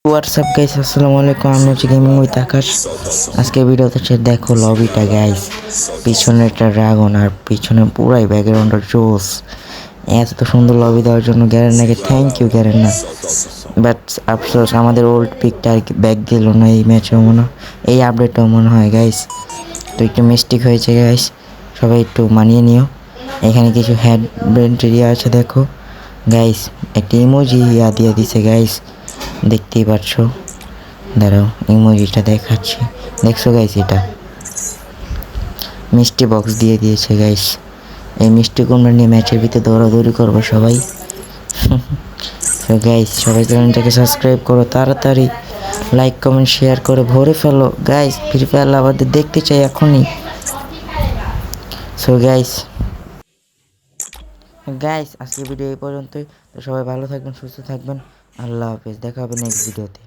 WhatsApp guys, আসসালামু আলাইকুম। আমি হচ্ছে গেমিং উইথ আকাশ। আজকে ভিডিওতে হচ্ছে দেখো লবিটা গাইস, পিছনে একটা ড্রাগন আর পিছনে পুরাই ব্যাকগ্রাউন্ডের জোস। এত সুন্দর লবি দেওয়ার জন্য গ্যারেনাকে থ্যাংক ইউ গ্যারেনা। বাট আফসোস আমাদের ওল্ড পিকটা আর কি ব্যাক দিল না এই ম্যাচেও মনে হয়, এই আপডেটটাও মনে হয় গাইস। তো একটু মিস্টেক হয়েছে গাইস, সবাই একটু মানিয়ে নিও। এখানে কিছু হেড ব্রেন্ট এরিয়া আছে দেখো গাইস, একটা ইমোজি দিয়ে দিছে গাইস, দেখতেই পাচ্ছ। দাঁড়াও ইমোজিটা দেখাচ্ছি, দেখছো গাইস? এটা মিষ্টি বক্স দিয়ে দিয়েছে গাইস। এই মিষ্টি কুমড়া নিয়ে ম্যাচের ভিতরে দৌড়াদৌড়ি করবো সবাই। তো গাইস সবাই চ্যানেলটাকে সাবস্ক্রাইব করো তাড়াতাড়ি, লাইক কমেন্ট শেয়ার করে ভরে ফেলো গাইস। ফ্রি ফায়ার লাভারদের দেখতে চাই এখনই। সো গাইস আজকের ভিডিও এই পর্যন্তই। তো সবাই ভালো থাকবেন, সুস্থ থাকবেন। আল্লাহ হাফেজ, দেখা হবে নেক্সট ভিডিওতে।